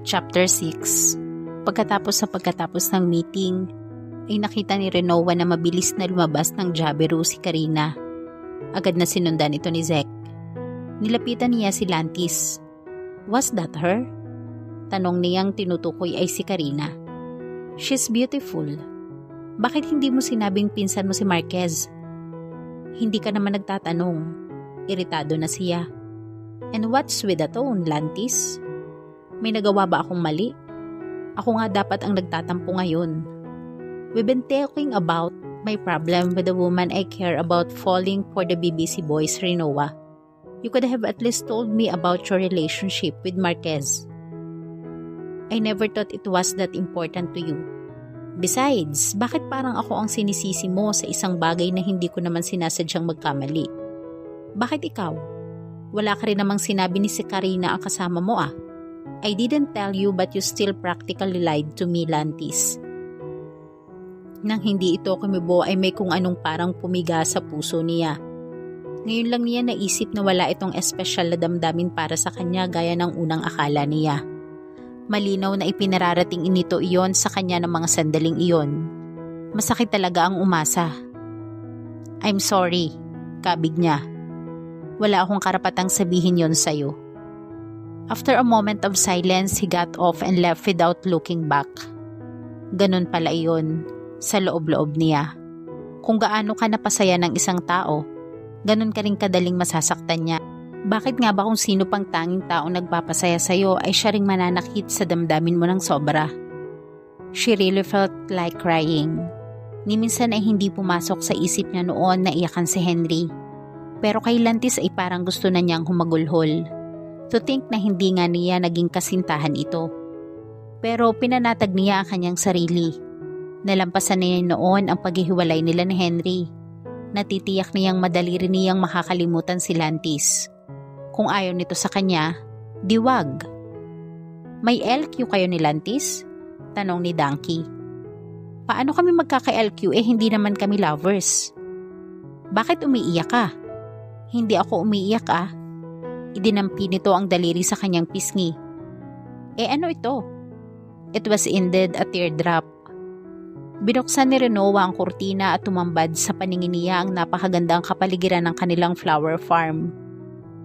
Chapter 6. Pagkatapos ng meeting, ay nakita ni Renoa na mabilis na lumabas ng Jabiru si Karina. Agad na sinundan ito ni Zek. Nilapitan niya si Lantis. Was that her? Tanong niyang tinutukoy ay si Karina. She's beautiful. Bakit hindi mo sinabing pinsan mo si Marquez? Hindi ka naman nagtatanong. Iritado na siya. And what's with the tone, Lantis? May nagawa ba akong mali? Ako nga dapat ang nagtatampo ngayon. We've been talking about my problem with the woman I care about falling for the BBC boys, Renoa. You could have at least told me about your relationship with Marquez. I never thought it was that important to you. Besides, bakit parang ako ang sinisisi mo sa isang bagay na hindi ko naman sinasadyang magkamali? Bakit ikaw? Wala ka rin namang sinabi ni si Karina ang kasama mo ah. I didn't tell you but you still practically lied to me, Lantis. Nang hindi ito kumibo ay may kung anong parang pumiga sa puso niya. Ngayon lang niya naisip na wala itong espesyal na damdamin para sa kanya gaya ng unang akala niya. Malinaw na ipinararating inito iyon sa kanya ng mga sandaling iyon. Masakit talaga ang umasa. I'm sorry, kabig niya. Wala akong karapatang sabihin yon sa'yo. After a moment of silence, he got off and left without looking back. Ganun pala iyon, sa loob-loob niya. Kung gaano ka napasaya ng isang tao, ganun ka rin kadaling masasaktan niya. Bakit nga ba kung sino pang tanging taong nagpapasaya sa'yo ay siya ring mananakit sa damdamin mo ng sobra? She really felt like crying. Ni minsan ay hindi pumasok sa isip niya noon na iyakan si Henry. Pero kay Lantis ay parang gusto na niyang humagulhol. To think na hindi nga niya naging kasintahan ito. Pero pinanatag niya ang kanyang sarili. Nalampasan niya noon ang paghihiwalay nila ni Henry. Natitiyak niyang madali rin niyang makakalimutan si Lantis. Kung ayaw nito sa kanya, diwag. May LQ kayo ni Lantis? Tanong ni Donkey. Paano kami magkaka-LQ hindi naman kami lovers? Bakit umiiyak ka? Hindi ako umiiyak ah. Idinampi nito ang daliri sa kanyang pisngi. Ano ito? It was indeed a teardrop. Binuksan ni Renoa ang kurtina at tumambad sa paningin niya ang napakagandang kapaligiran ng kanilang flower farm.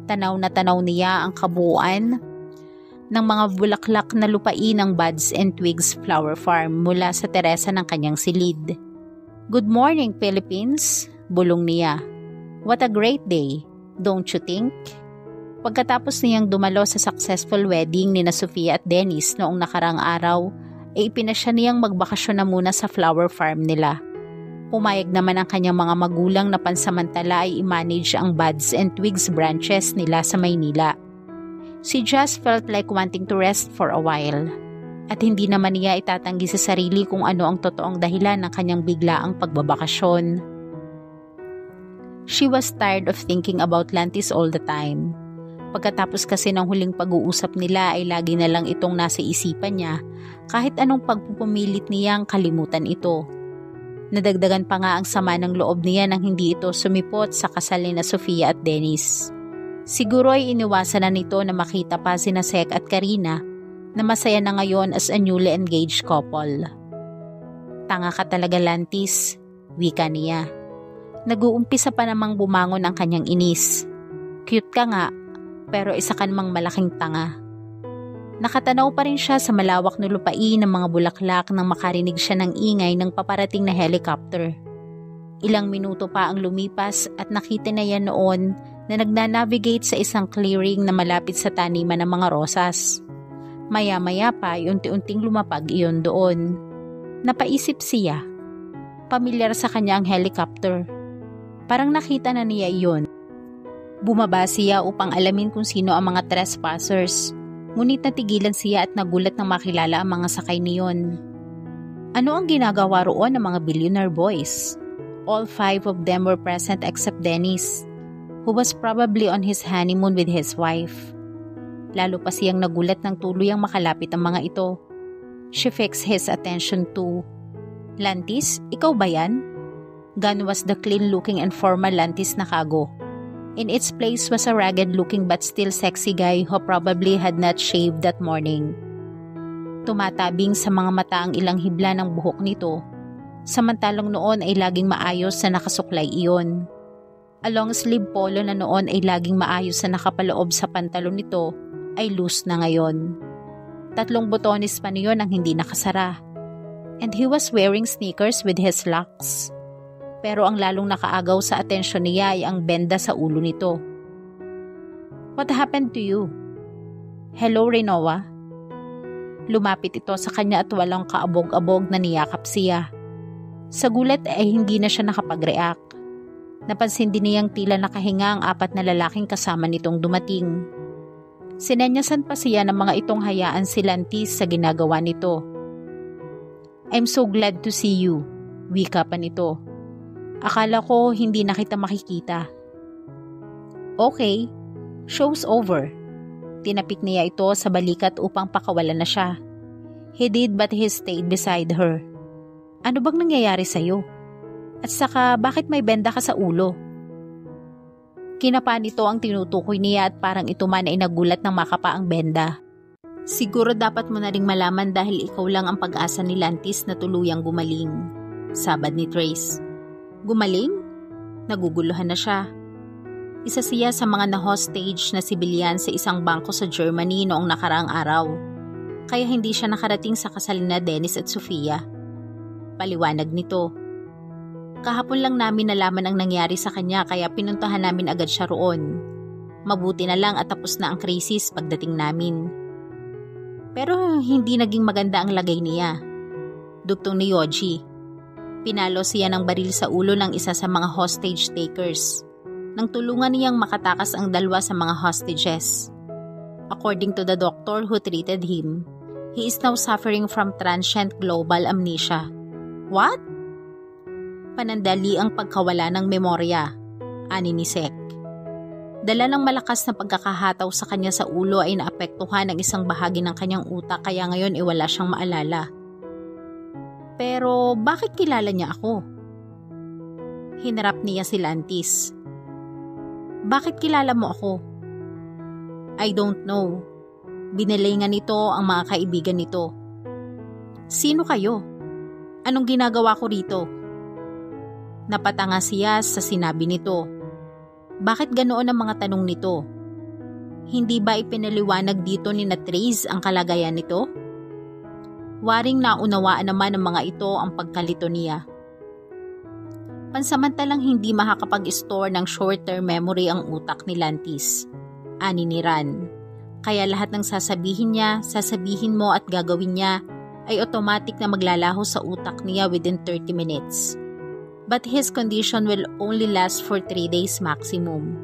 Tanaw na tanaw niya ang kabuuan ng mga bulaklak na lupain ng Buds and Twigs Flower Farm mula sa teresa ng kanyang silid. Good morning, Philippines, bulong niya. What a great day, don't you think? Pagkatapos niyang dumalo sa successful wedding ni na Sofia at Dennis noong nakarang araw, ay ipinasya niyang magbakasyon na muna sa flower farm nila. Pumayag naman ang kanyang mga magulang na pansamantala ay i-manage ang Buds and Twigs branches nila sa Maynila. She just felt like wanting to rest for a while. At hindi naman niya itatanggi sa sarili kung ano ang totoong dahilan ng kanyang biglaang pagbabakasyon. She was tired of thinking about Lantis all the time. Pagkatapos kasi ng huling pag-uusap nila ay lagi na lang itong nasa isipan niya kahit anong pagpupumilit niyang kalimutan ito. Nadagdagan pa nga ang sama ng loob niya nang hindi ito sumipot sa kasal ni na Sofia at Dennis. Siguro ay iniwasan na nito na makita pa sina Sek at Karina na masaya na ngayon as a newly engaged couple. Tanga ka talaga, Lantis, wika niya. Nag-uumpisa pa namang bumangon ang kanyang inis. Cute ka nga, pero isa ka namang malaking tanga. Nakatanaw pa rin siya sa malawak na lupain ng mga bulaklak nang makarinig siya ng ingay ng paparating na helicopter. Ilang minuto pa ang lumipas at nakita na yan noon na nagnanavigate sa isang clearing na malapit sa taniman ng mga rosas. Maya-maya pa ay unti-unting lumapag iyon doon. Napaisip siya. Pamilyar sa kanya ang helicopter. Parang nakita na niya iyon. Bumaba siya upang alamin kung sino ang mga trespassers. Ngunit natigilan siya at nagulat nang makilala ang mga sakay niyon. Ano ang ginagawa roon ng mga billionaire boys? All 5 of them were present except Dennis, who was probably on his honeymoon with his wife. Lalo pa siyang nagulat nang tuluyang makalapit ang mga ito. She fixed his attention to, Lantis, ikaw ba yan? Gone was the clean-looking and formal Lantis na kago. In its place was a ragged-looking but still sexy guy who probably had not shaved that morning. Tumatabing sa mga mata ang ilang hibla ng buhok nito, samantalang noon ay laging maayos na nakasuklay iyon. A long sleeve polo na noon ay laging maayos na nakapaloob sa pantalon nito ay loose na ngayon. 3 botones pa niyon ang hindi nakasara. And he was wearing sneakers with his locks. Pero ang lalong nakaagaw sa atensyon niya ay ang benda sa ulo nito. What happened to you? Hello, Renoa? Lumapit ito sa kanya at walang kaabog-abog na niyakap siya. Sa gulat ay hindi na siya nakapag-react. Napansin din niyang tila nakahinga ang 4 na lalaking kasama nitong dumating. Sinenyasan pa siya ng mga itong hayaan si Lantis sa ginagawa nito. I'm so glad to see you, wika pa nito. Akala ko hindi na kita makikita. Okay, show's over. Tinapik niya ito sa balikat upang pakawalan na siya. He did but he stayed beside her. Ano bang nangyayari sa'yo? At saka bakit may benda ka sa ulo? Kinapa nito ang tinutukoy niya at parang ito man ay nagulat ng makapa ang benda. Siguro dapat mo na ring malaman dahil ikaw lang ang pag-asa ni Lantis na tuluyang gumaling. Sabad ni Trace. Gumaling? Naguguluhan na siya. Isa siya sa mga na-hostage na sibilyan sa isang bangko sa Germany noong nakaraang araw. Kaya hindi siya nakarating sa kasal na Dennis at Sofia. Paliwanag nito. Kahapon lang namin nalaman ang nangyari sa kanya kaya pinuntahan namin agad siya roon. Mabuti na lang at tapos na ang krisis pagdating namin. Pero hindi naging maganda ang lagay niya. Dugtong ni Yoji. Pinalo siya ng baril sa ulo ng isa sa mga hostage takers. Nang tulungan niyang makatakas ang 2 sa mga hostages. According to the doctor who treated him, he is now suffering from transient global amnesia. What? Panandali ang pagkawala ng memorya, ani ni Sek. Dala ng malakas na pagkakahataw sa kanya sa ulo ay naapektuhan ng isang bahagi ng kanyang utak kaya ngayon ay wala siyang maalala. Pero bakit kilala niya ako? Hinarap niya si Lantis. Bakit kilala mo ako? I don't know. Binilingan nito ang mga kaibigan nito. Sino kayo? Anong ginagawa ko rito? Napatanga siya sa sinabi nito. Bakit ganoon ang mga tanong nito? Hindi ba ipinaliwanag dito ni Trace ang kalagayan nito? Waring naunawaan naman ng mga ito ang pagkalito niya. Pansamantalang hindi makakapag-store ng short-term memory ang utak ni Lantis, ani ni Ran. Kaya lahat ng sasabihin niya, sasabihin mo at gagawin niya ay automatic na maglalaho sa utak niya within 30 minutes. But his condition will only last for 3 days maximum.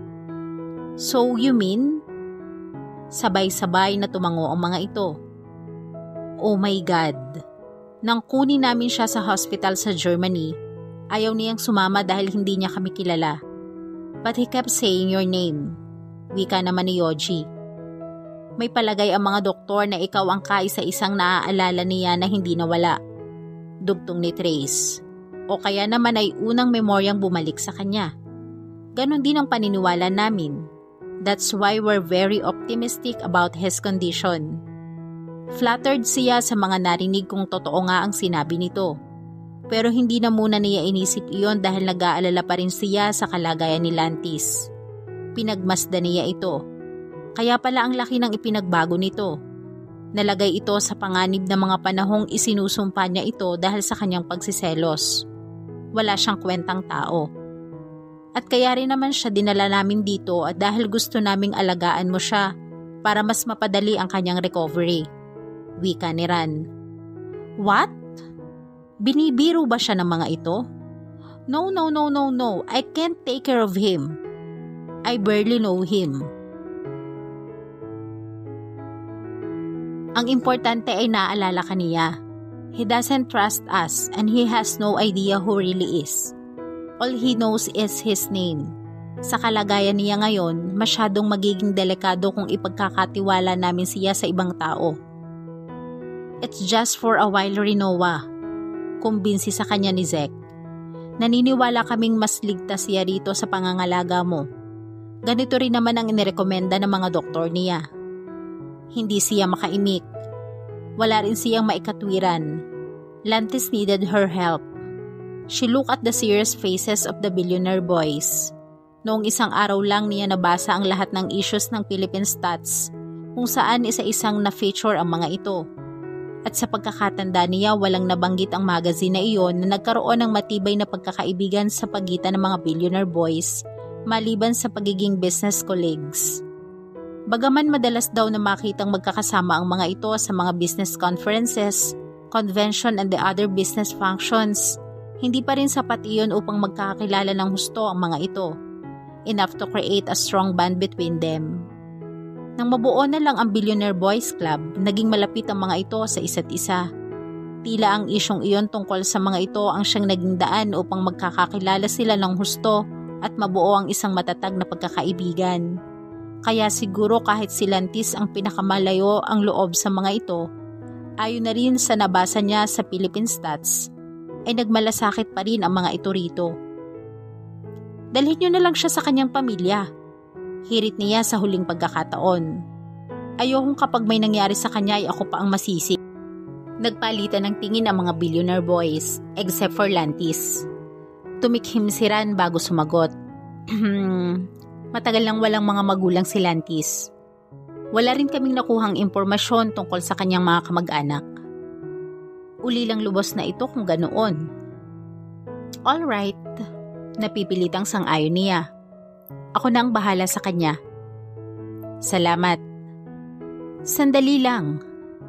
So you mean? Sabay-sabay na tumango ang mga ito. Oh my God! Nang kunin namin siya sa hospital sa Germany, ayaw niyang sumama dahil hindi niya kami kilala. But he kept saying your name. Wika naman ni Yoji. May palagay ang mga doktor na ikaw ang kaisa-isang naaalala niya na hindi nawala. Dugtong ni Trace. O kaya naman ay unang memoryang bumalik sa kanya. Ganon din ang paniniwala namin. That's why we're very optimistic about his condition. Flattered siya sa mga narinig kung totoo nga ang sinabi nito. Pero hindi na muna niya inisip iyon dahil nag-aalala pa rin siya sa kalagayan ni Lantis. Pinagmasdan niya ito. Kaya pala ang laki ng ipinagbago nito. Nalagay ito sa panganib na mga panahong isinusumpa niya ito dahil sa kanyang pagsiselos. Wala siyang kwentang tao. At kaya rin naman siya dinala namin dito at dahil gusto naming alagaan mo siya para mas mapadali ang kanyang recovery. Wika ni Ran. What? Binibiro ba siya ng mga ito? No. I can't take care of him. I barely know him. Ang importante ay naaalala ka niya. He doesn't trust us and he has no idea who really is. All he knows is his name. Sa kalagayan niya ngayon, masyadong magiging delikado kung ipagkakatiwala namin siya sa ibang tao. It's just for a while, Rinoa. Kumbinsi sa kanya ni Zek. Naniniwala kaming mas ligtas siya rito sa pangangalaga mo. Ganito rin naman ang inirekomenda ng mga doktor niya. Hindi siya makaimik. Wala rin siyang maikatwiran. Lantis needed her help. She looked at the serious faces of the billionaire boys. Noong isang araw lang niya nabasa ang lahat ng issues ng Philippine Stats kung saan isa-isang na-feature ang mga ito. At sa pagkakatanda niya, walang nabanggit ang magazine na iyon na nagkaroon ng matibay na pagkakaibigan sa pagitan ng mga billionaire boys maliban sa pagiging business colleagues. Bagaman madalas daw na makitang magkakasama ang mga ito sa mga business conferences, convention and the other business functions, hindi pa rin sapat iyon upang magkakilala ng husto ang mga ito. Enough to create a strong bond between them. Nang mabuo na lang ang Billionaire Boys Club, naging malapit ang mga ito sa isa't isa. Tila ang isyong iyon tungkol sa mga ito ang siyang naging daan upang magkakakilala sila ng husto at mabuo ang isang matatag na pagkakaibigan. Kaya siguro kahit si Lantis ang pinakamalayo ang loob sa mga ito, ayon na rin sa nabasa niya sa Philippine Stats, ay nagmalasakit pa rin ang mga ito rito. Dalhin niyo na lang siya sa kanyang pamilya. Hirit niya sa huling pagkakataon. Ayokong kapag may nangyari sa kanya ay ako pa ang masisi. Nagpalitan ng tingin ang mga billionaire boys, except for Lantis. Tumikhim si Ran bago sumagot. Matagal nang walang mga magulang si Lantis. Wala rin kaming nakuhang impormasyon tungkol sa kanyang mga kamag-anak. Uli lang lubos na ito kung ganoon. Alright, napipilitang sang-ayon niya. Ako na ang bahala sa kanya. Salamat. Sandali lang.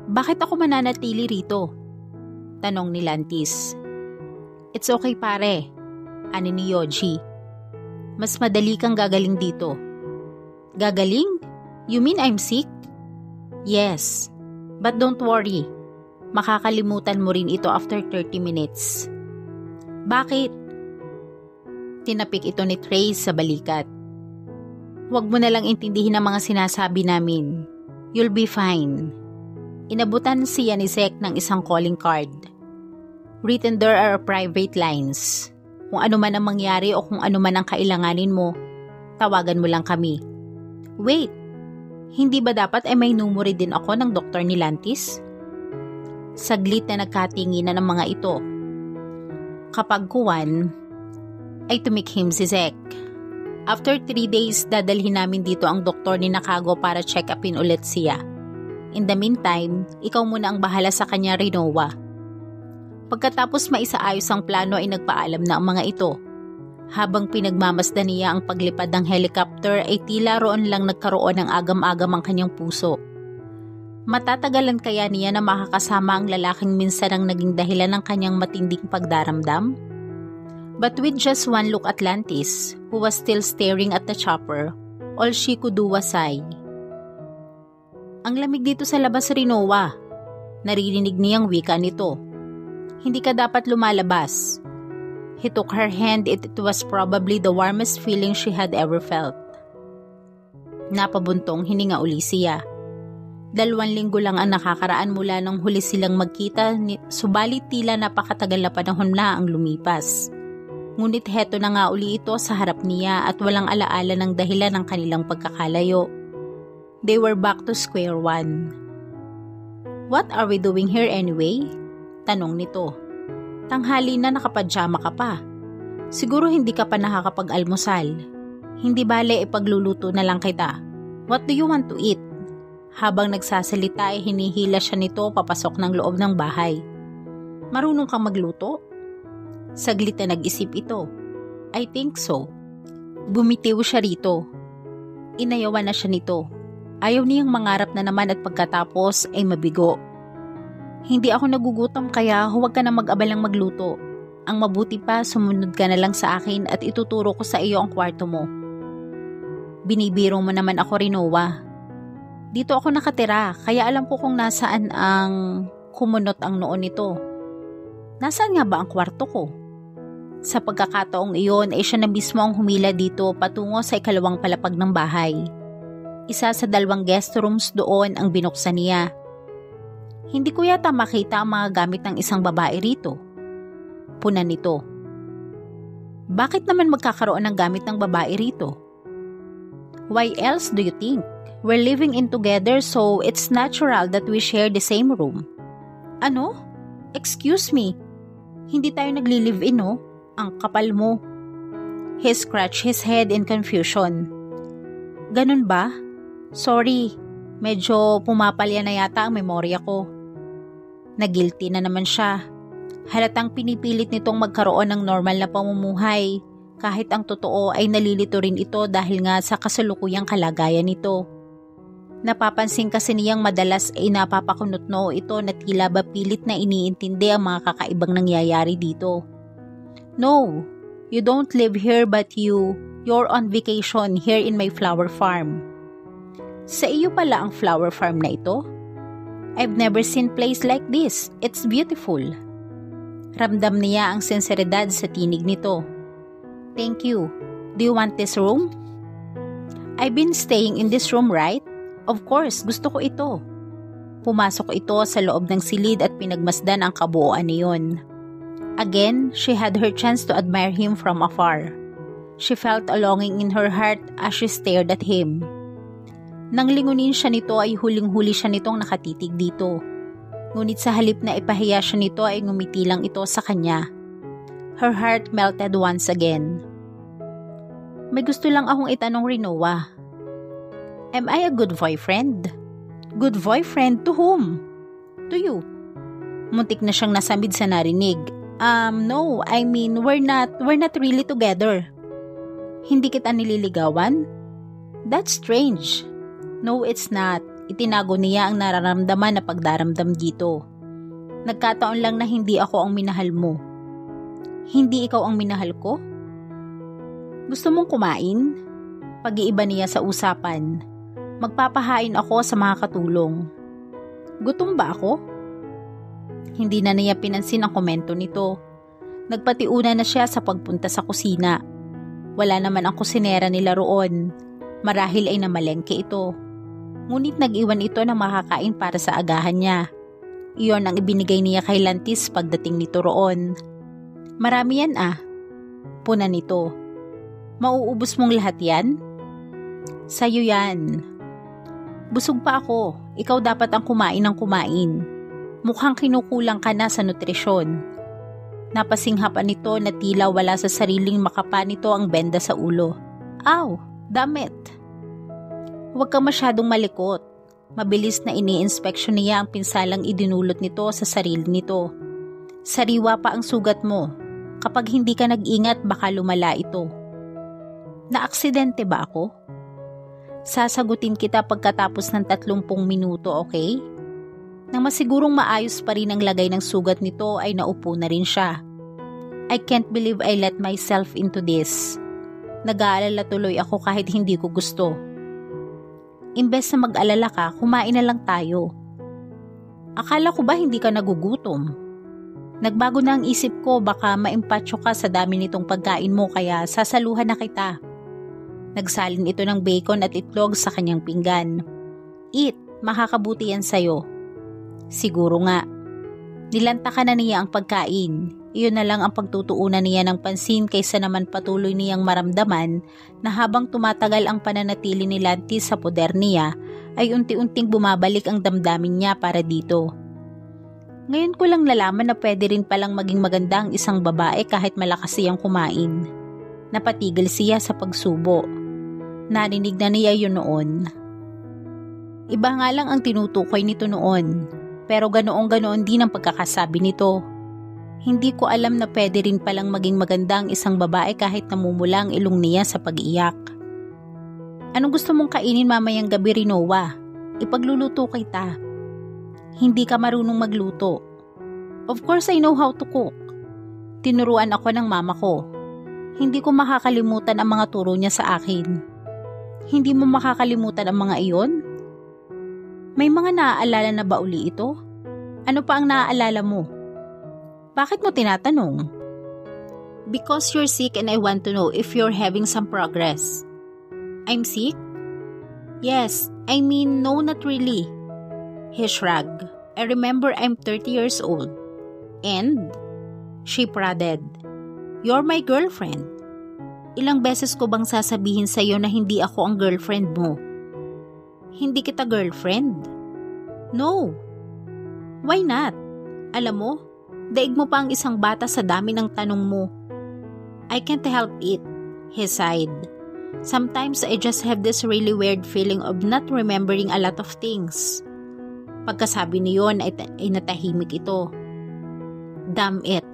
Bakit ako mananatili rito? Tanong ni Lantis. It's okay pare, ani ni Yoji. Mas madali kang gagaling dito. Gagaling? You mean I'm sick? Yes, but don't worry. Makakalimutan mo rin ito after 30 minutes. Bakit? Tinapik ito ni Trace sa balikat. Huwag mo na lang intindihin ang mga sinasabi namin. You'll be fine. Inabutan siya ni Zek ng isang calling card. Written there are private lines. Kung ano man ang mangyari o kung ano man ang kailanganin mo, tawagan mo lang kami. Wait, hindi ba dapat ay may numero din ako ng doktor ni Lantis? Saglit na nagkatinginan ng mga ito. Kapag kuwan, ay tumikhim si Zek. After 3 days, dadalhin namin dito ang doktor ni Nakago para check-upin ulit siya. In the meantime, ikaw muna ang bahala sa kanya, Rinoa. Pagkatapos maisaayos ang plano ay nagpaalam na ang mga ito. Habang pinagmamasdan niya ang paglipad ng helicopter ay tila roon lang nagkaroon ng agam-agam ang kanyang puso. Matatagalan kaya niya na makakasama ang lalaking minsan ang naging dahilan ng kanyang matinding pagdaramdam? But with just one look at Lantis, who was still staring at the chopper, all she could do was sigh. Ang lamig dito sa labas, Rinoa. Naririnig niyang wika nito. Hindi ka dapat lumalabas. He took her hand. It was probably the warmest feeling she had ever felt. Napabuntong hininga uli siya. 2 linggo lang ang nakakaraan mula nang huli silang magkita, subalit tila napakatagal na panahon na ang lumipas. Ngunit heto na nga uli ito sa harap niya at walang alaala ng dahilan ng kanilang pagkakalayo. They were back to square one. What are we doing here anyway? Tanong nito. Tanghali na nakapadyama ka pa. Siguro hindi ka pa nakakapag-almusal. Hindi bale ipagluluto na lang kita. What do you want to eat? Habang nagsasalita ay hinihila siya nito papasok ng loob ng bahay. Marunong kang magluto? Saglit na nag-isip ito. I think so. Bumitiw siya rito. Inayawan na siya nito. Ayaw niyang mangarap na naman at pagkatapos ay mabigo. Hindi ako nagugutom kaya huwag ka na mag-abalang magluto. Ang mabuti pa sumunod ka na lang sa akin at ituturo ko sa iyo ang kwarto mo. Binibiro mo naman ako, Rinoa. Dito ako nakatira kaya alam ko kung nasaan ang kumunot ang noon nito. Nasaan nga ba ang kwarto ko? Sa pagkakataong iyon ay siya na mismo ang humila dito patungo sa ikalawang palapag ng bahay. Isa sa 2 guest rooms doon ang binuksan niya. Hindi ko yata makita ang mga gamit ng isang babae rito. Punan nito. Bakit naman magkakaroon ng gamit ng babae rito? Why else do you think? We're living in together so it's natural that we share the same room. Ano? Excuse me. Hindi tayo nagli-live-in, no? Ang kapal mo. He scratched his head in confusion. Ganun ba? Sorry, medyo pumapalya na yata ang memorya ko. Nagilty na naman siya. Halatang pinipilit nitong magkaroon ng normal na pamumuhay, kahit ang totoo ay nalilito rin ito dahil nga sa kasalukuyang kalagayan nito. Napapansin kasi niyang madalas ay napapakunot noo ito na tila ba pilit na iniintindi ang mga kakaibang nangyayari dito. No, you don't live here but you're on vacation here in my flower farm. Sa iyo pala ang flower farm na ito? I've never seen place like this. It's beautiful. Ramdam niya ang sinseridad sa tinig nito. Thank you. Do you want this room? I've been staying in this room, right? Of course, gusto ko ito. Pumasok ito sa loob ng silid at pinagmasdan ang kabuuan niyon. Again, she had her chance to admire him from afar. She felt a longing in her heart as she stared at him. Nang lingunin siya nito ay huling-huli siya nitong nakatitig dito. Ngunit sa halip na ipahiya siya nito ay ngumiti lang ito sa kanya. Her heart melted once again. May gusto lang akong itanong, Rinoa. Am I a good boyfriend? Good boyfriend to whom? To you. Muntik na siyang nasamid sa narinig. No, I mean, we're not really together. Hindi kita nililigawan? That's strange. No, it's not. Itinago niya ang nararamdaman na pagdaramdam dito. Nagkataon lang na hindi ako ang minahal mo. Hindi ikaw ang minahal ko? Gusto mong kumain? Pag-iiba niya sa usapan. Magpapahain ako sa mga katulong. Gutom ba ako? Hindi na niya pinansin ang komento nito. Nagpatiuna na siya sa pagpunta sa kusina. Wala naman ang kusinera nila roon. Marahil ay namalengke ito. Ngunit nag-iwan ito ng makakain para sa agahan niya. Iyon ang ibinigay niya kay Lantis pagdating nito roon. Marami yan Puna nito. Mauubos mong lahat yan? Sa'yo yan. Busog pa ako. Ikaw dapat ang kumain ng kumain. Mukhang kinukulang ka na sa nutrisyon. Napasinghapan nito na tila wala sa sariling makapa nito ang benda sa ulo. Aw, damit. Huwag ka masyadong malikot. Mabilis na ini-inspeksyon niya ang pinsalang idinulot nito sa sarili nito. Sariwa pa ang sugat mo. Kapag hindi ka nag-ingat, baka lumala ito. Naaksidente ba ako? Sasagutin kita pagkatapos ng 30 minuto, okay? Nang masigurong maayos pa rin ang lagay ng sugat nito ay naupo na rin siya. I can't believe I let myself into this. Nag-aalala tuloy ako kahit hindi ko gusto. Imbes na mag-alala ka, kumain na lang tayo. Akala ko ba hindi ka nagugutom? Nagbago na ang isip ko, baka maimpatyo ka sa dami nitong pagkain mo kaya sasaluhan na kita. Nagsalin ito ng bacon at itlog sa kanyang pinggan. Eat, makakabuti yan sa'yo. Siguro nga. Nilantakan na niya ang pagkain. Iyon na lang ang pagtutuunan niya ng pansin kaysa naman patuloy niyang maramdaman na habang tumatagal ang pananatili ni Lantis sa poder niya ay unti-unting bumabalik ang damdamin niya para dito. Ngayon ko lang nalaman na pwede rin palang maging maganda ang isang babae kahit malakas siyang kumain. Napatigil siya sa pagsubo. Narinig na niya yun noon. Iba nga lang ang tinutukoy nito noon, pero ganoong-ganoon din ang pagkakasabi nito. Hindi ko alam na pwede rin palang maging maganda ang isang babae kahit namumula ang ilong niya sa pag-iyak. Anong gusto mong kainin mamayang gabi, Rinoa? Ipagluluto kita. Hindi ka marunong magluto. Of course I know how to cook. Tinuruan ako ng mama ko. Hindi ko makakalimutan ang mga turo niya sa akin. Hindi mo makakalimutan ang mga iyon? May mga naaalala na ba uli ito? Ano pa ang naaalala mo? Bakit mo tinatanong? Because you're sick and I want to know if you're having some progress. I'm sick? Yes, I mean no, not really. He shrugged. I remember I'm 30 years old. And? She prodded. You're my girlfriend. Ilang beses ko bang sasabihin sa'yo na hindi ako ang girlfriend mo? Hindi kita girlfriend? No. Why not? Alam mo, daig mo pa ang isang bata sa dami ng tanong mo. I can't help it, he sighed. Sometimes I just have this really weird feeling of not remembering a lot of things. Pagkasabi niyon ay natahimik ito. Damn it.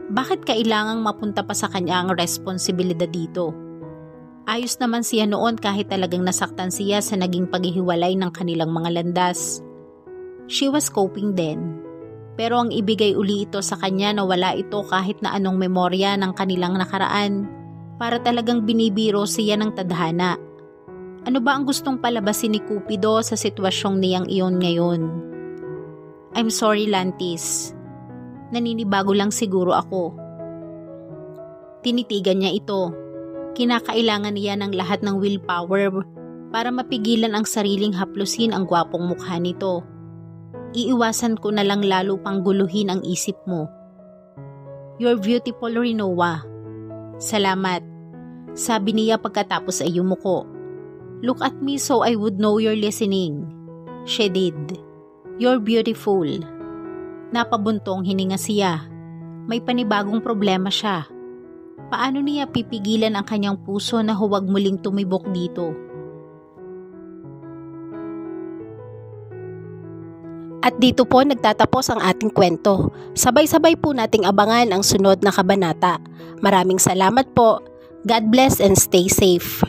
Bakit kailangang mapunta pa sa kanya ang responsibilidad dito? Ayos naman siya noon kahit talagang nasaktan siya sa naging paghihiwalay ng kanilang mga landas. She was coping then. Pero ang ibigay uli ito sa kanya na wala ito kahit na anong memorya ng kanilang nakaraan para talagang binibiro siya ng tadhana. Ano ba ang gustong palabasin ni Cupido sa sitwasyong niyang iyon ngayon? I'm sorry, Lantis. Naninibago lang siguro ako. Tinitigan niya ito. Kinakailangan niya ng lahat ng willpower para mapigilan ang sariling haplusin ang gwapong mukha nito. Iiwasan ko na lang lalo pang guluhin ang isip mo. You're beautiful, Rinoa. Salamat. Sabi niya pagkatapos ay yumuko. Look at me so I would know you're listening. She did. You're beautiful. Napabuntong hininga siya. May panibagong problema siya. Paano niya pipigilan ang kanyang puso na huwag muling tumibok dito? At dito po nagtatapos ang ating kwento. Sabay-sabay po nating abangan ang sunod na kabanata. Maraming salamat po. God bless and stay safe.